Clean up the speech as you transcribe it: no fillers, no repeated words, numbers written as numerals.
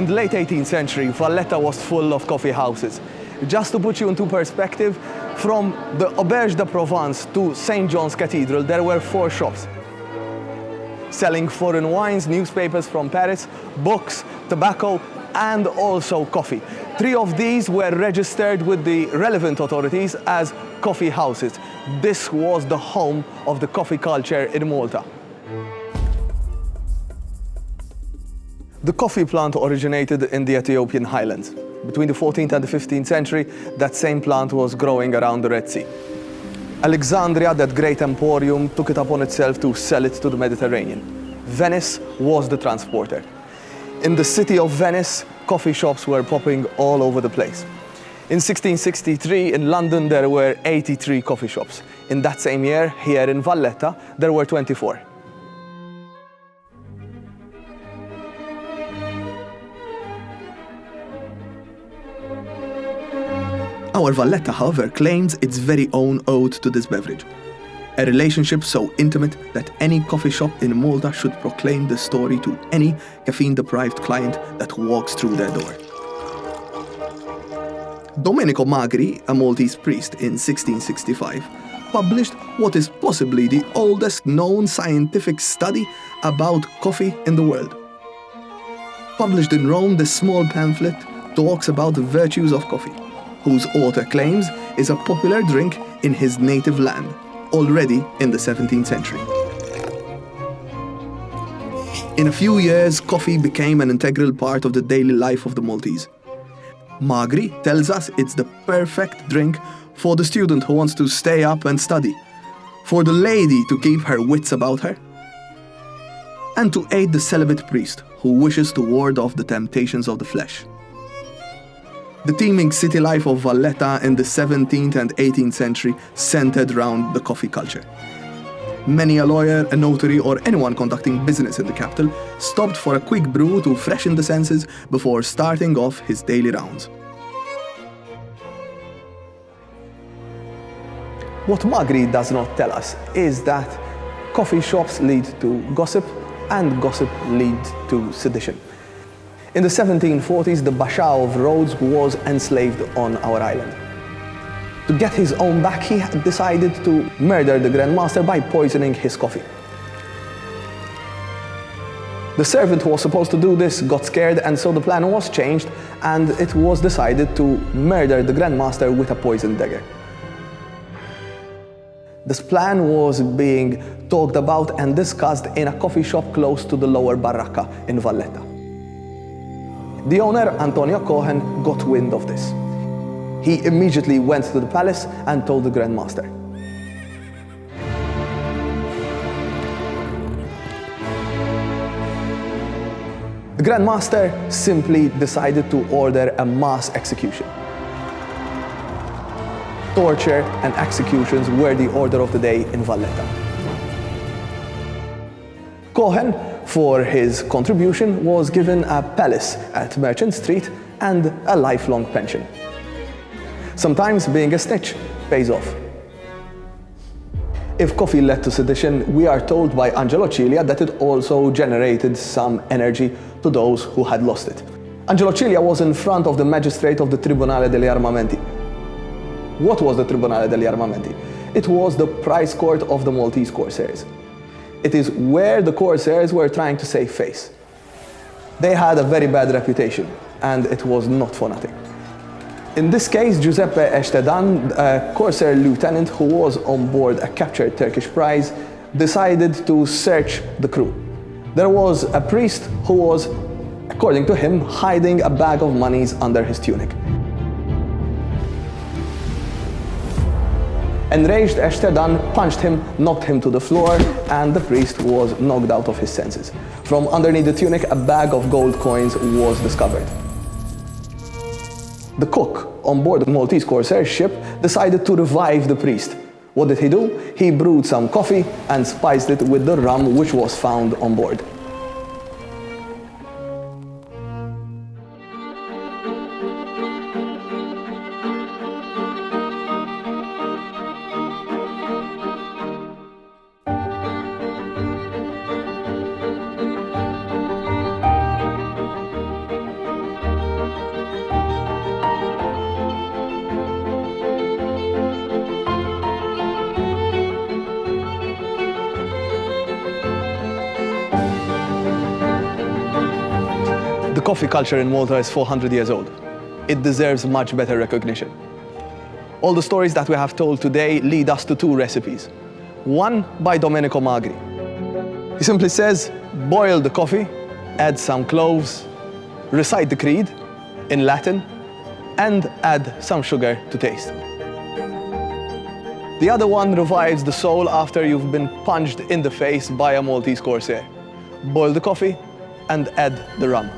In the late 18th century, Valletta was full of coffee houses. Just to put you into perspective, from the Auberge de Provence to St. John's Cathedral, there were 4 shops selling foreign wines, newspapers from Paris, books, tobacco, and also coffee. 3 of these were registered with the relevant authorities as coffee houses. This was the home of the coffee culture in Malta. The coffee plant originated in the Ethiopian highlands. Between the 14th and the 15th century, that same plant was growing around the Red Sea. Alexandria, that great emporium, took it upon itself to sell it to the Mediterranean. Venice was the transporter. In the city of Venice, coffee shops were popping all over the place. In 1663, in London, there were 83 coffee shops. In that same year, here in Valletta, there were 24. Our Valletta, however, claims its very own ode to this beverage. A relationship so intimate that any coffee shop in Malta should proclaim the story to any caffeine-deprived client that walks through their door. Domenico Magri, a Maltese priest in 1665, published what is possibly the oldest known scientific study about coffee in the world. Published in Rome, this small pamphlet talks about the virtues of coffee, whose author claims is a popular drink in his native land, already in the 17th century. In a few years, coffee became an integral part of the daily life of the Maltese. Magri tells us it's the perfect drink for the student who wants to stay up and study, for the lady to keep her wits about her, and to aid the celibate priest who wishes to ward off the temptations of the flesh. The teeming city life of Valletta in the 17th and 18th century centered around the coffee culture. Many a lawyer, a notary, or anyone conducting business in the capital stopped for a quick brew to freshen the senses before starting off his daily rounds. What Magri does not tell us is that coffee shops lead to gossip and gossip leads to sedition. In the 1740s, the Basha of Rhodes was enslaved on our island. To get his own back, he had decided to murder the Grand Master by poisoning his coffee. The servant who was supposed to do this got scared, and so the plan was changed, and it was decided to murder the Grand Master with a poisoned dagger. This plan was being talked about and discussed in a coffee shop close to the lower Baracca in Valletta. The owner, Antonio Cohen, got wind of this. He immediately went to the palace and told the Grand Master. The Grand Master simply decided to order a mass execution. Torture and executions were the order of the day in Valletta. Cohen, for his contribution, was given a palace at Merchant Street and a lifelong pension. Sometimes being a snitch pays off. If coffee led to sedition, we are told by Angelo Cilia that it also generated some energy to those who had lost it. Angelo Cilia was in front of the magistrate of the Tribunale degli Armamenti. What was the Tribunale degli Armamenti? It was the prize court of the Maltese corsairs. It is where the corsairs were trying to save face. They had a very bad reputation, and it was not for nothing. In this case, Giuseppe Estedan, a corsair lieutenant who was on board a captured Turkish prize, decided to search the crew. There was a priest who was, according to him, hiding a bag of monies under his tunic. Enraged, Estedan punched him, knocked him to the floor, and the priest was knocked out of his senses. From underneath the tunic, a bag of gold coins was discovered. The cook on board the Maltese corsair ship decided to revive the priest. What did he do? He brewed some coffee and spiced it with the rum which was found on board. coffee culture in Malta is 400 years old. It deserves much better recognition. All the stories that we have told today lead us to two recipes. One by Domenico Magri. He simply says, boil the coffee, add some cloves, recite the creed in Latin, and add some sugar to taste. The other one revives the soul after you've been punched in the face by a Maltese corsair. Boil the coffee and add the rum.